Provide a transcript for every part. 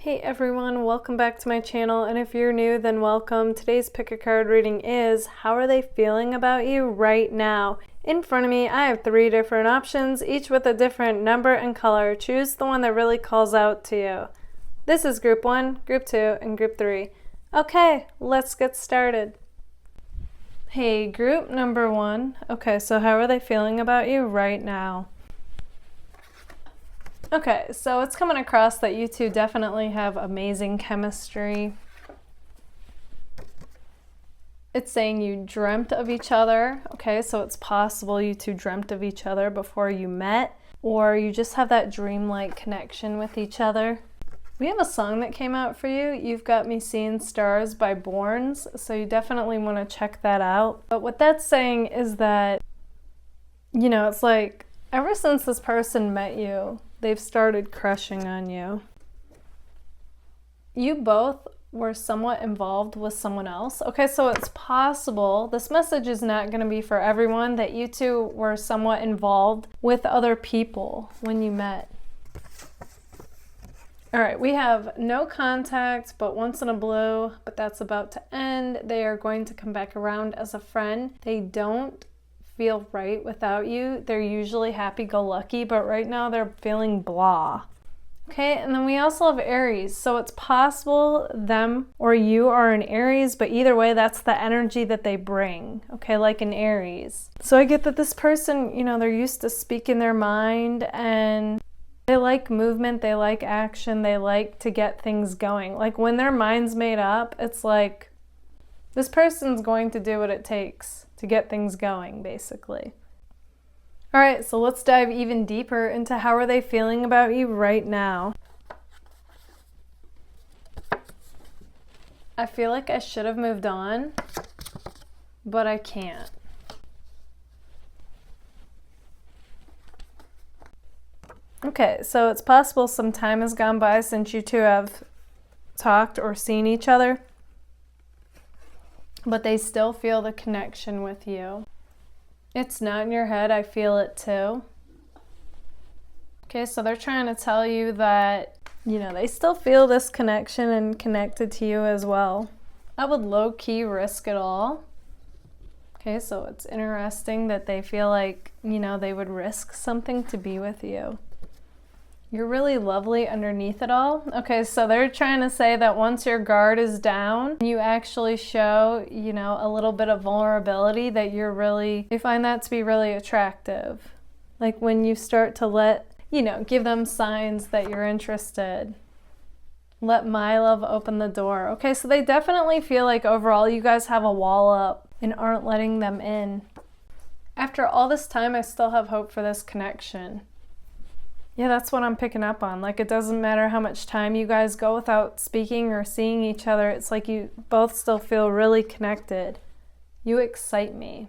Hey everyone, welcome back to my channel, and if you're new, then welcome. Today's pick a card reading is, how are they feeling about you right now? In front of me, I have 3 different options, each with a different number and color. Choose the one that really calls out to you. This is group 1, group 2, and group 3. Okay, let's get started. Hey, group number 1. Okay, so how are they feeling about you right now? Okay, so it's coming across that you two definitely have amazing chemistry. It's saying you dreamt of each other. Okay, so it's possible you two dreamt of each other before you met, or you just have that dreamlike connection with each other. We have a song that came out for you, You've Got Me Seeing Stars by Borns, so you definitely want to check that out. But what that's saying is that, it's like ever since this person met you, they've started crushing on you. You both were somewhat involved with someone else. Okay, so it's possible, this message is not going to be for everyone, that you two were somewhat involved with other people when you met. All right, we have no contact, but once in a blue, but that's about to end. They are going to come back around as a friend. They don't feel right without you. They're usually happy-go-lucky, but right now they're feeling blah. Okay, and then we also have Aries. So it's possible them or you are an Aries, but either way, that's the energy that they bring. Okay, like an Aries. So I get that this person, they're used to speaking their mind, and they like movement, they like action, they like to get things going. Like when their mind's made up, it's like this person's going to do what it takes to get things going, basically. All right, so let's dive even deeper into how are they feeling about you right now. I feel like I should have moved on, but I can't. Okay, so it's possible some time has gone by since you two have talked or seen each other, but they still feel the connection with you. It's not in your head, I feel it too. Okay, so they're trying to tell you that, they still feel this connection and connected to you as well. I would low-key risk it all. Okay, so it's interesting that they feel like, they would risk something to be with you. You're really lovely underneath it all. Okay, so they're trying to say that once your guard is down, you actually show, a little bit of vulnerability, that they find that to be really attractive. Like when you start to give them signs that you're interested. Let my love open the door. Okay, so they definitely feel like overall you guys have a wall up and aren't letting them in. After all this time, I still have hope for this connection. Yeah, that's what I'm picking up on. Like, it doesn't matter how much time you guys go without speaking or seeing each other. It's like you both still feel really connected. You excite me.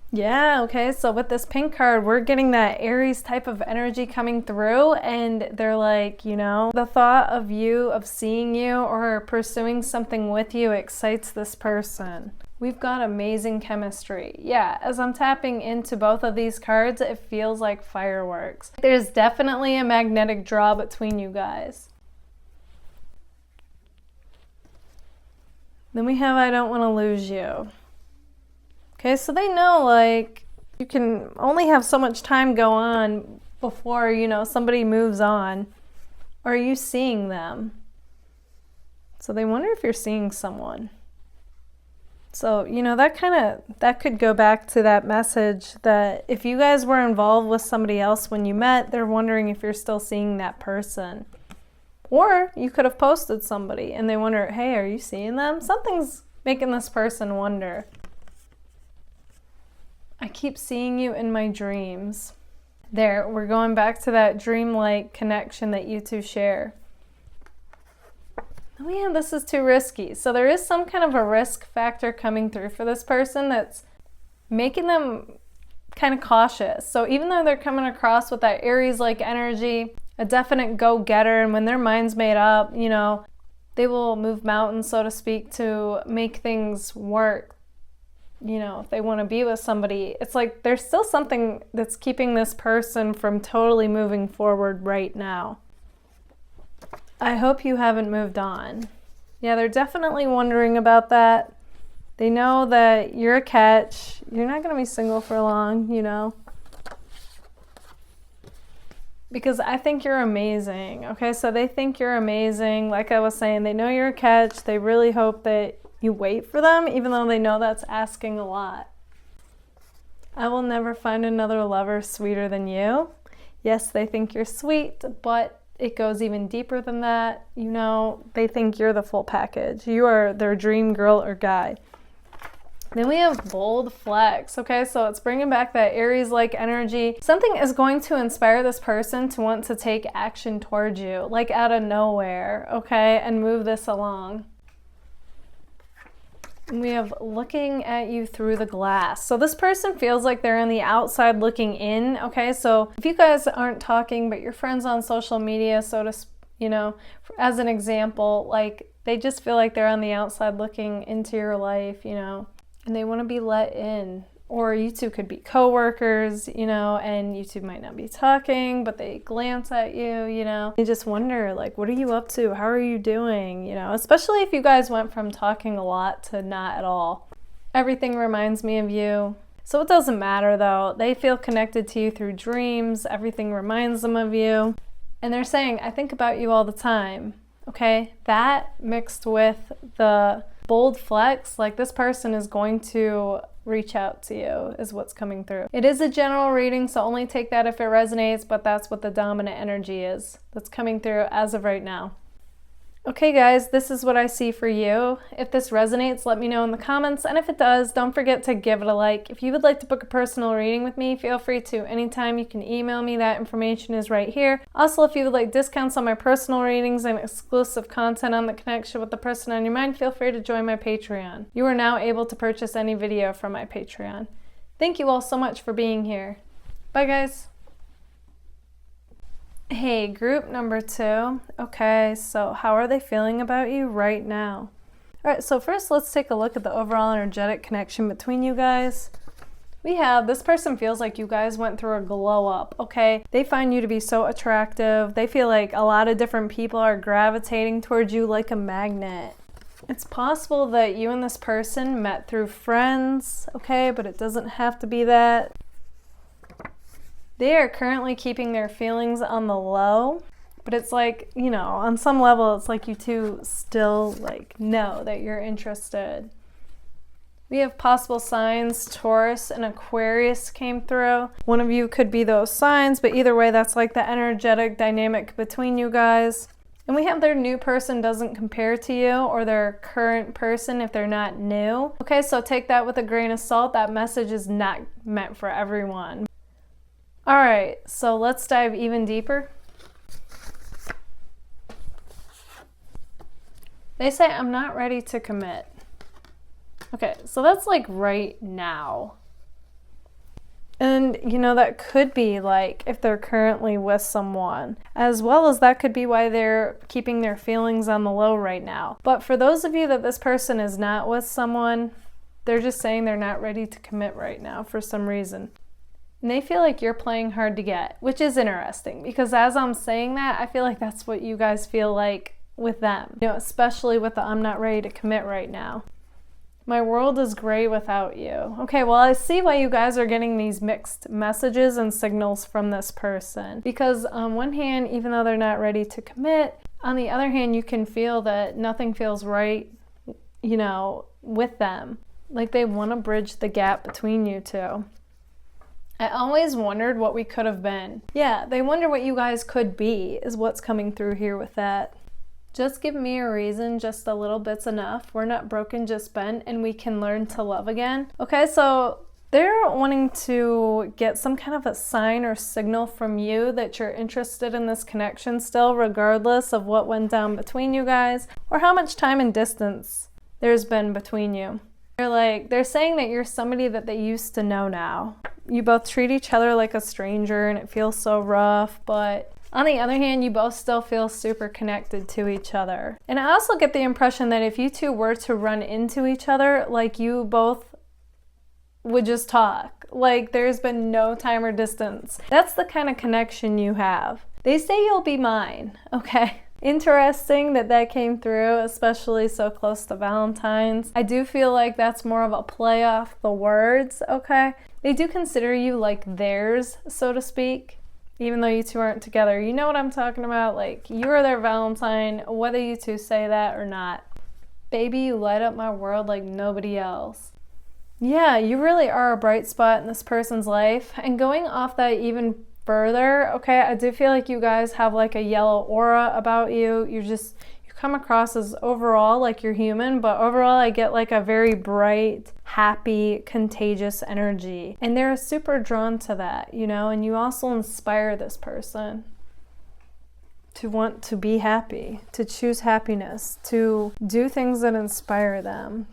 Yeah, okay, so with this pink card, we're getting that Aries type of energy coming through, and they're like, the thought of seeing you or pursuing something with you excites this person. We've got amazing chemistry. Yeah, as I'm tapping into both of these cards, it feels like fireworks. There's definitely a magnetic draw between you guys. Then we have I don't want to lose you. Okay, so they know, like, you can only have so much time go on before, somebody moves on. Are you seeing them? So they wonder if you're seeing someone. So, that could go back to that message that if you guys were involved with somebody else when you met, they're wondering if you're still seeing that person. Or you could have posted somebody and they wonder, hey, are you seeing them? Something's making this person wonder. I keep seeing you in my dreams. There, we're going back to that dreamlike connection that you two share. Oh yeah, this is too risky. So there is some kind of a risk factor coming through for this person that's making them kind of cautious. So even though they're coming across with that Aries-like energy, a definite go-getter, and when their mind's made up, they will move mountains, so to speak, to make things work. If they want to be with somebody, it's like there's still something that's keeping this person from totally moving forward right now. I hope you haven't moved on. Yeah, they're definitely wondering about that. They know that you're a catch. You're not going to be single for long, you know. Because I think you're amazing. Okay, so they think you're amazing. Like I was saying, they know you're a catch. They really hope that you wait for them, even though they know that's asking a lot. I will never find another lover sweeter than you. Yes, they think you're sweet, but it goes even deeper than that. You know, they think you're the full package. You are their dream girl or guy. Then we have bold flex. Okay, so it's bringing back that Aries-like energy. Something is going to inspire this person to want to take action towards you, like out of nowhere, okay, and move this along. We have looking at you through the glass. So this person feels like they're on the outside looking in, okay? So if you guys aren't talking, but you're friends on social media, so to, you know, as an example, like they just feel like they're on the outside looking into your life, you know, and they want to be let in. Or you two could be co-workers, you know, and you two might not be talking, but they glance at you, you know. They just wonder, like, what are you up to? How are you doing? You know, especially if you guys went from talking a lot to not at all. Everything reminds me of you. So it doesn't matter, though. They feel connected to you through dreams. Everything reminds them of you. And they're saying, I think about you all the time. Okay? That mixed with the bold flex, like this person is going to reach out to you is what's coming through. It is a general reading, so only take that if it resonates, but that's what the dominant energy is that's coming through as of right now. Okay guys, this is what I see for you. If this resonates, let me know in the comments, and if it does, don't forget to give it a like. If you would like to book a personal reading with me, feel free to anytime. You can email me, that information is right here. Also, if you would like discounts on my personal readings and exclusive content on the connection with the person on your mind, feel free to join my Patreon. You are now able to purchase any video from my Patreon. Thank you all so much for being here. Bye guys. Hey, group number 2. Okay, so how are they feeling about you right now? All right, so first let's take a look at the overall energetic connection between you guys. We have this person feels like you guys went through a glow up, okay? They find you to be so attractive. They feel like a lot of different people are gravitating towards you like a magnet. It's possible that you and this person met through friends, okay? But it doesn't have to be that. They are currently keeping their feelings on the low, but it's like, you know, on some level, it's like you two still like know that you're interested. We have possible signs. Taurus and Aquarius came through. One of you could be those signs, but either way, that's like the energetic dynamic between you guys. And we have their new person doesn't compare to you, or their current person if they're not new. Okay, so take that with a grain of salt. That message is not meant for everyone. All right, so let's dive even deeper. They say, I'm not ready to commit. Okay, so that's like right now. And, you know, that could be like if they're currently with someone, as well as that could be why they're keeping their feelings on the low right now. But for those of you that this person is not with someone, they're just saying they're not ready to commit right now for some reason. And they feel like you're playing hard to get, which is interesting because as I'm saying that, I feel like that's what you guys feel like with them. You know, especially with the I'm not ready to commit right now. My world is gray without you. Okay, well, I see why you guys are getting these mixed messages and signals from this person. Because on one hand, even though they're not ready to commit, on the other hand, you can feel that nothing feels right, you know, with them. Like they want to bridge the gap between you two. I always wondered what we could have been. Yeah, they wonder what you guys could be is what's coming through here with that. Just give me a reason, just a little bit's enough. We're not broken, just bent, and we can learn to love again. Okay, so they're wanting to get some kind of a sign or signal from you that you're interested in this connection still, regardless of what went down between you guys or how much time and distance there's been between you. They're saying that you're somebody that they used to know now. You both treat each other like a stranger and it feels so rough, but on the other hand, you both still feel super connected to each other. And I also get the impression that if you two were to run into each other, like you both would just talk. Like there's been no time or distance. That's the kind of connection you have. They say you'll be mine, okay? interesting that that came through, especially so close to Valentine's. I do feel like that's more of a play off the words, okay? They do consider you like theirs, so to speak, even though you two aren't together. You know what I'm talking about? Like, you are their Valentine, whether you two say that or not. Baby, you light up my world like nobody else. Yeah, you really are a bright spot in this person's life. And going off that even further, okay, I do feel like you guys have like a yellow aura about you. You come across as overall like you're human, but overall I get like a very bright, happy, contagious energy. And they're super drawn to that, you know, and you also inspire this person to want to be happy, to choose happiness, to do things that inspire them.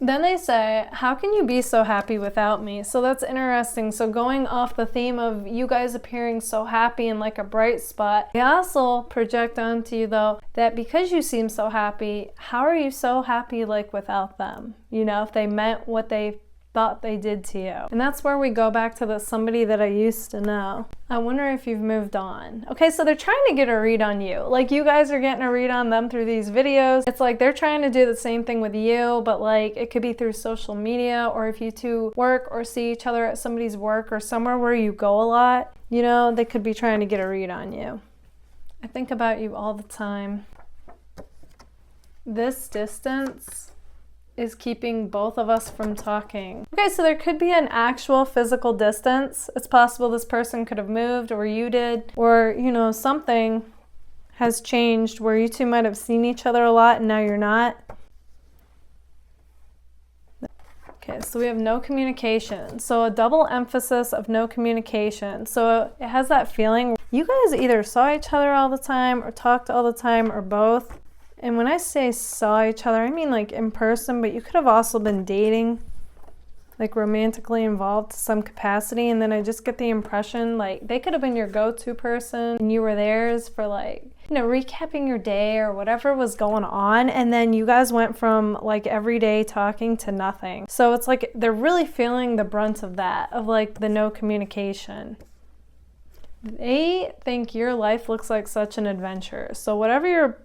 Then they say, how can you be so happy without me? So that's interesting. So going off the theme of you guys appearing so happy and like a bright spot, they also project onto you though that because you seem so happy, how are you so happy like without them? You know, if they meant what they thought they did to you. And that's where we go back to the somebody that I used to know. I wonder if you've moved on. Okay, so they're trying to get a read on you. Like, you guys are getting a read on them through these videos. It's like they're trying to do the same thing with you, but like it could be through social media, or if you two work or see each other at somebody's work or somewhere where you go a lot, you know, they could be trying to get a read on you. I think about you all the time. This distance is keeping both of us from talking. Okay, so there could be an actual physical distance. It's possible this person could have moved, or you did, or, you know, something has changed where you two might have seen each other a lot and now you're not. Okay, so we have no communication. So a double emphasis of no communication. So it has that feeling you guys either saw each other all the time or talked all the time or both. And when I say saw each other, I mean like in person, but you could have also been dating, like romantically involved to some capacity. And then I just get the impression like they could have been your go-to person and you were theirs for like, you know, recapping your day or whatever was going on. And then you guys went from like every day talking to nothing. So it's like they're really feeling the brunt of that, of like the no communication. They think your life looks like such an adventure. So whatever you're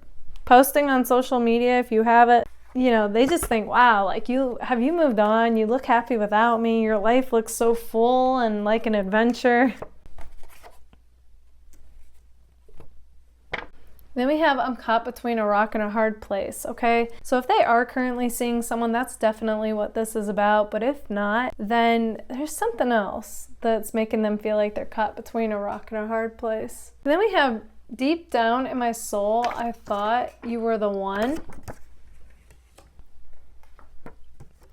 posting on social media, if you have it, you know, they just think, wow, like you moved on, you look happy without me, your life looks so full and like an adventure. Then we have, I'm caught between a rock and a hard place, okay? So if they are currently seeing someone, that's definitely what this is about. But if not, then there's something else that's making them feel like they're caught between a rock and a hard place. And then we have, deep down in my soul, I thought you were the one.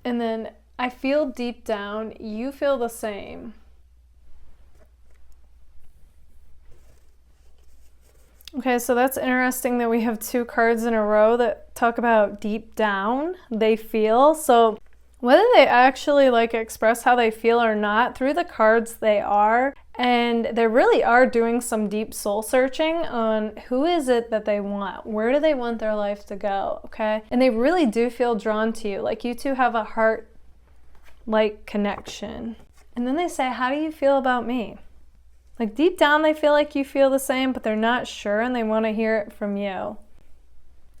And then I feel deep down, you feel the same. Okay, so that's interesting that we have two cards in a row that talk about deep down, they feel. So whether they actually like express how they feel or not, through the cards they are. And they really are doing some deep soul searching on who is it that they want? Where do they want their life to go? Okay. And they really do feel drawn to you. Like you two have a heart-like connection. And then they say, how do you feel about me? Like deep down they feel like you feel the same, but they're not sure and they want to hear it from you.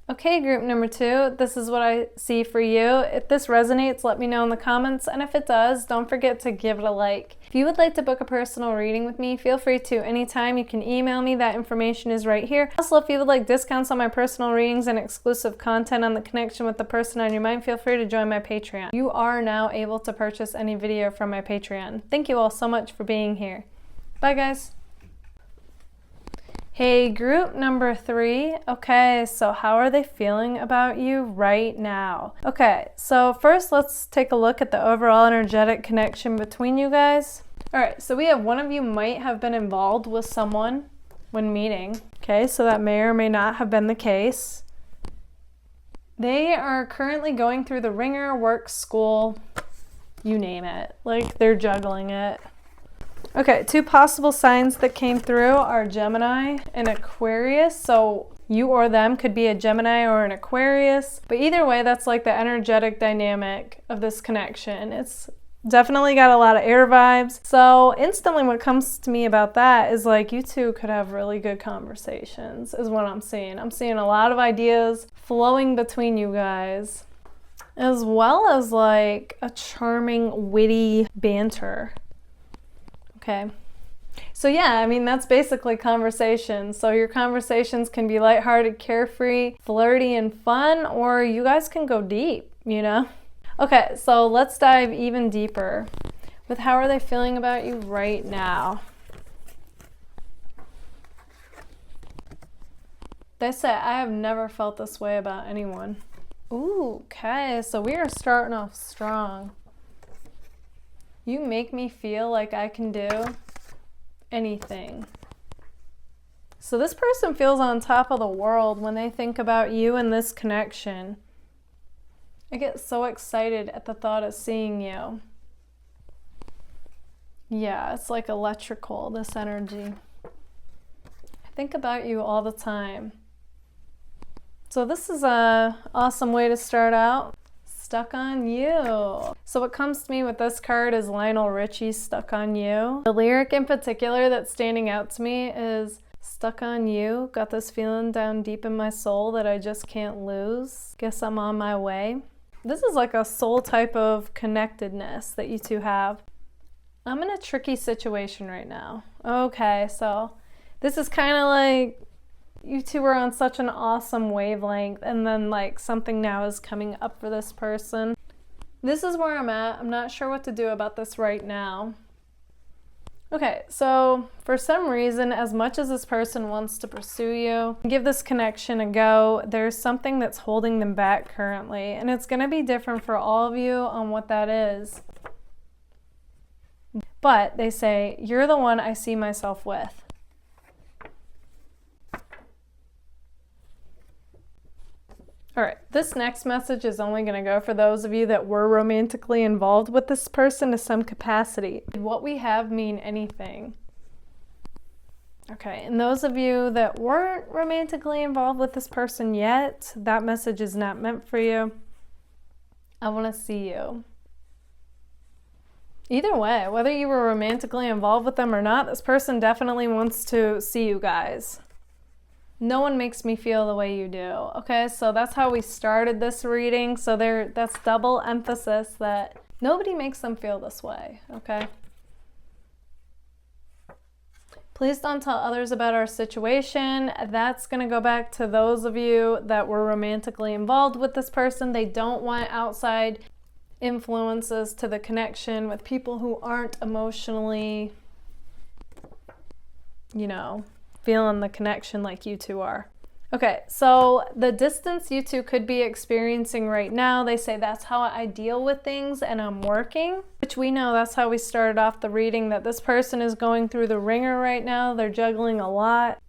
Okay, group number 2, this is what I see for you. If this resonates, let me know in the comments. And if it does, don't forget to give it a like. If you would like to book a personal reading with me, feel free to anytime. You can email me. That information is right here. Also, if you would like discounts on my personal readings and exclusive content on the connection with the person on your mind, feel free to join my Patreon. You are now able to purchase any video from my Patreon. Thank you all so much for being here. Bye, guys. Hey, group number 3. Okay, so how are they feeling about you right now? Okay, so first let's take a look at the overall energetic connection between you guys. All right, so we have one of you might have been involved with someone when meeting. Okay, so that may or may not have been the case. They are currently going through the ringer, work, school, you name it. Like they're juggling it. Okay, 2 possible signs that came through are Gemini and Aquarius. So you or them could be a Gemini or an Aquarius. But either way, that's like the energetic dynamic of this connection. It's Definitely got a lot of air vibes. So instantly what comes to me about that is like you two could have really good conversations is what I'm seeing. I'm seeing a lot of ideas flowing between you guys, as well as like a charming, witty banter. Okay. So yeah, I mean, that's basically conversations. So your conversations can be lighthearted, carefree, flirty, and fun, or you guys can go deep, you know? Okay, so let's dive even deeper with how are they feeling about you right now. They say, I have never felt this way about anyone. Ooh, okay, so we are starting off strong. You make me feel like I can do anything. So this person feels on top of the world when they think about you and this connection. I get so excited at the thought of seeing you. Yeah, it's like electrical, this energy. I think about you all the time. So this is an awesome way to start out. Stuck on You. So what comes to me with this card is Lionel Richie's Stuck on You. The lyric in particular that's standing out to me is stuck on you, got this feeling down deep in my soul that I just can't lose. Guess I'm on my way. This is like a soul type of connectedness that you two have. I'm in a tricky situation right now. Okay, so this is kind of like you two are on such an awesome wavelength, and then like something now is coming up for this person. This is where I'm at. I'm not sure what to do about this right now. Okay, so for some reason, as much as this person wants to pursue you, give this connection a go, there's something that's holding them back currently, and it's going to be different for all of you on what that is. But they say, you're the one I see myself with. All right, this next message is only going to go for those of you that were romantically involved with this person to some capacity. Did what we have mean anything? Okay, and those of you that weren't romantically involved with this person yet, that message is not meant for you. I want to see you. Either way, whether you were romantically involved with them or not, this person definitely wants to see you guys. No one makes me feel the way you do. Okay, so that's how we started this reading. So that's double emphasis that nobody makes them feel this way. Okay. Please don't tell others about our situation. That's going to go back to those of you that were romantically involved with this person. They don't want outside influences to the connection with people who aren't emotionally, you know, feeling the connection like you two are. Okay, so the distance you two could be experiencing right now, they say that's how I deal with things and I'm working, which we know that's how we started off the reading, that this person is going through the ringer right now. They're juggling a lot.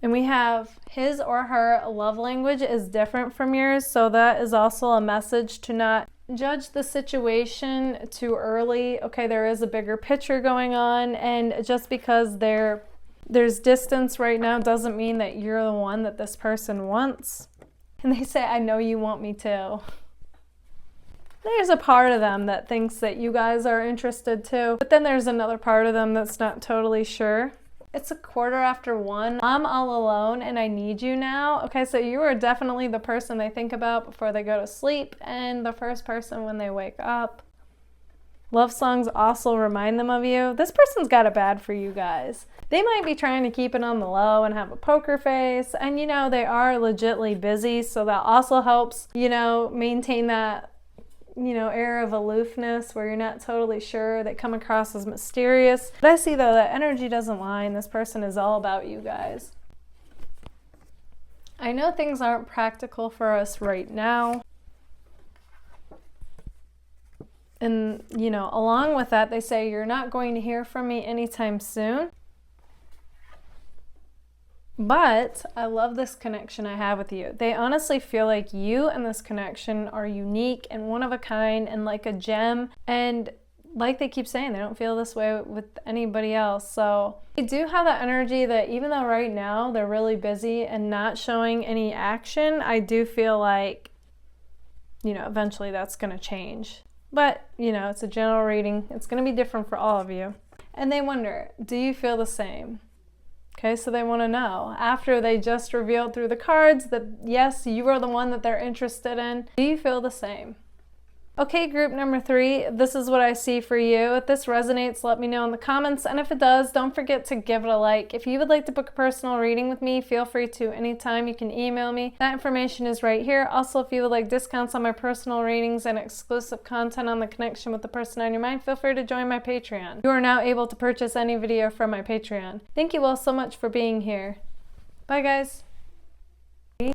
And we have his or her love language is different from yours, so that is also a message to not judge the situation too early. Okay, there is a bigger picture going on, and just because there's distance right now doesn't mean that you're the one that this person wants. And they say, I know you want me too. There's a part of them that thinks that you guys are interested too, but then there's another part of them that's not totally sure. It's 1:15. I'm all alone and I need you now. Okay, so you are definitely the person they think about before they go to sleep and the first person when they wake up. Love songs also remind them of you. This person's got it bad for you guys. They might be trying to keep it on the low and have a poker face, and you know, they are legitly busy, so that also helps, you know, maintain that, you know, air of aloofness where you're not totally sure. They come across as mysterious. But I see though that energy doesn't lie and this person is all about you guys. I know things aren't practical for us right now. And, you know, along with that, they say you're not going to hear from me anytime soon. But I love this connection I have with you. They honestly feel like you and this connection are unique and one of a kind and like a gem. And like they keep saying, they don't feel this way with anybody else. So they do have that energy that even though right now they're really busy and not showing any action, I do feel like, you know, eventually that's going to change. But, you know, it's a general reading. It's going to be different for all of you. And they wonder, do you feel the same? Okay, so they want to know, after they just revealed through the cards that, yes, you are the one that they're interested in, do you feel the same? Okay, group number 3, this is what I see for you. If this resonates, let me know in the comments, and if it does, don't forget to give it a like. If you would like to book a personal reading with me, feel free to anytime. You can email me. That information is right here. Also, if you would like discounts on my personal readings and exclusive content on the connection with the person on your mind, feel free to join my Patreon. You are now able to purchase any video from my Patreon. Thank you all so much for being here. Bye, guys.